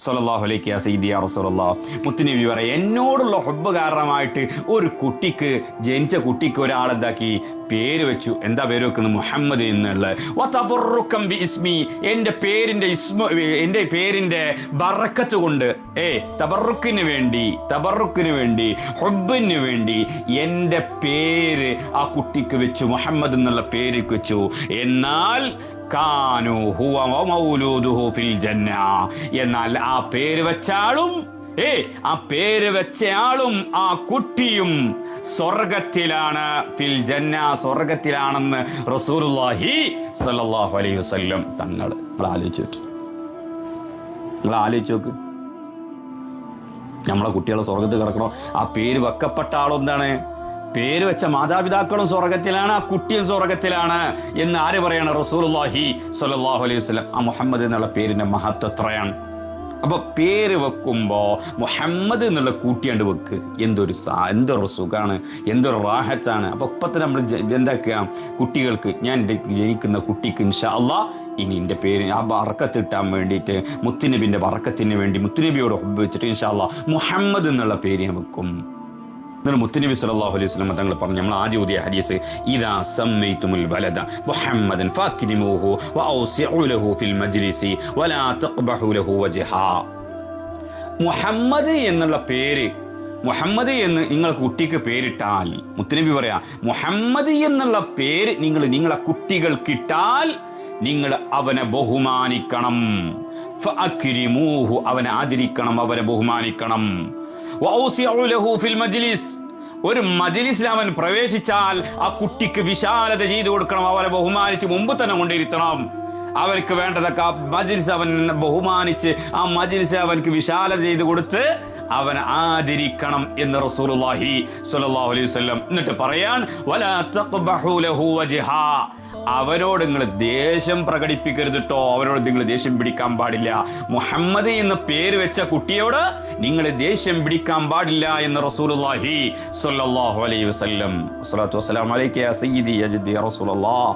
സ്വല്ലല്ലാഹു അലൈഹി യാ സയ്യിദി യാ റസൂലല്ലാഹ്. മുത്തുനബി പറയാം, എന്നോടുള്ള ഹുബ്ബ് കാരണമായിട്ട് ഒരു കുട്ടിക്ക്, ജനിച്ച കുട്ടിക്ക് ഒരാളെന്താക്കി പേര് വെച്ചു. എന്താ പേര് വെക്കുന്നത്? മുഹമ്മദ് എന്നുള്ള. വതബറുകം ബി ഇസ്മി, എൻ്റെ പേരിൻ്റെ ബറക്കത്ത് കൊണ്ട്, തബറുക്കിന് വേണ്ടി ഹുബ്ബിന് വേണ്ടി എൻ്റെ പേര് ആ കുട്ടിക്ക് വെച്ചു, മുഹമ്മദ് എന്നുള്ള പേര് വെച്ചു. എന്നാൽ കാനു ഹുവ മൗലൂദുഹു ഫിൽ ജന്ന, എന്നാൽ ആ പേര് വെച്ചാളും ആ പേര് വെച്ചയാളും ആ കുട്ടിയും സ്വർഗത്തിലാണ്, ഫിൽ ജന്ന, സ്വർഗത്തിലാണെന്ന് റസൂലുള്ളാഹി സ്വല്ലല്ലാഹു അലൈഹി വസല്ലം തങ്ങൾ. നിങ്ങൾ ആലോചിച്ച് നോക്ക്, നമ്മളെ കുട്ടികളെ സ്വർഗത്തിൽ കിടക്കണോ? ആ പേര് വെക്കപ്പെട്ട ആളെന്താണ്? പേര് വെച്ച മാതാപിതാക്കളും സ്വർഗത്തിലാണ്, ആ കുട്ടിയും സ്വർഗത്തിലാണ് എന്ന് ആര് പറയാണ്? റസൂലുള്ളാഹി സ്വല്ലല്ലാഹു അലൈഹി വസല്ലം. ആ മുഹമ്മദ് എന്നുള്ള പേരിന്റെ മഹത്വം എത്രയാണ്! അപ്പൊ പേര് വെക്കുമ്പോ മുഹമ്മദ് എന്നുള്ള കൂട്ടിയാണ്ട് വെക്ക്. എന്തൊരു സുഖാണ്, എന്തൊരു റാഹത്താണ്. അപ്പൊ ഇപ്പത്തെ നമ്മൾ എന്താക്കുക, കുട്ടികൾക്ക്, ഞാൻ ജനിക്കുന്ന കുട്ടിക്ക് ഇൻഷാ അല്ലാഹ് ഇനി എൻ്റെ പേര് ആ ബറക്കത്ത് കിട്ടാൻ വേണ്ടിയിട്ട്, മുത്തുനബിന്റെ ബറക്കത്തിന് വേണ്ടി മുത്തുനബിയോട് ഹുബ്ബ് വെച്ചിട്ട് ഇൻഷാ അല്ലാഹ് മുഹമ്മദ് എന്നുള്ള പേര് ഞാൻ വെക്കും. എന്നാൽ മുത്തുനബി സല്ലല്ലാഹു അലൈഹി വസല്ലം തങ്ങൾ പറഞ്ഞു, നമ്മൾ ആദ്യം ഓതിയ ഹദീസ്, ഇദാ സമ്മൈതുമുൽ വലദ മുഹമ്മദൻ ഫാക്രിമൂഹു വഔസിഉ ലഹു ഫിൽ മജ്ലിസി വലാ തഖ്ബഹു ലഹു വജ്ഹാ. മുഹമ്മദ് എന്നുള്ള പേര്, മുഹമ്മദ് എന്ന് നിങ്ങൾ കുട്ടിക്ക് പേരിട്ടാൽ, മുത്തുനബി പറയാ, മുഹമ്മദ് എന്നുള്ള പേര് നിങ്ങളെ കുട്ടികൾക്കിട്ടാൽ നിങ്ങൾ അവനെ ബഹുമാനിക്കണം. ഫഅക്രിമൂഹു, അവനെ ആദരിക്കണം, അവനെ ബഹുമാനിക്കണം. വഔസിഉ ലഹു ഫിൽ മജ്ലിസ്, ഒരു മജ്ലിസിൽ അവൻ പ്രവേശിച്ചാൽ ആ കുട്ടിക്ക് വിശാലത ചെയ്തു കൊടുക്കണം, അവനെ ബഹുമാനിച്ച് മുമ്പ് തന്നെ കൊണ്ടിരുത്തണം. അവർക്ക് വേണ്ടതൊക്കെ ആ മജ്ലിസ് അവൻ ബഹുമാനിച്ച് ആ മജ്ലിസ് അവനക്ക് വിശാലത ചെയ്തു കൊടുത്ത് അവനെ ആദരിക്കണം എന്ന് റസൂലുള്ളാഹി സ്വല്ലല്ലാഹു അലൈഹി വസല്ലം. എന്നിട്ട് പറയാൻ, വലാ തഖ്ബഹു ലഹു വജ്ഹാ, അവരോട് നിങ്ങൾ ദേഷ്യം പ്രകടിപ്പിക്കരുത് കേട്ടോ, അവരോട് നിങ്ങൾ ദേഷ്യം പിടിക്കാൻ പാടില്ല. മുഹമ്മദ് എന്ന പേര് വെച്ച കുട്ടിയോട് നിങ്ങൾ ദേഷ്യം പിടിക്കാൻ പാടില്ല എന്ന് റസൂലുള്ളാഹി സ്വല്ലല്ലാഹു അലൈഹി വസല്ലം. അസ്സലാത്തു വസ്സലാമു അലൈക യാ സയ്യിദി യാ ജദ്ദി യാ റസൂലല്ലാഹ്.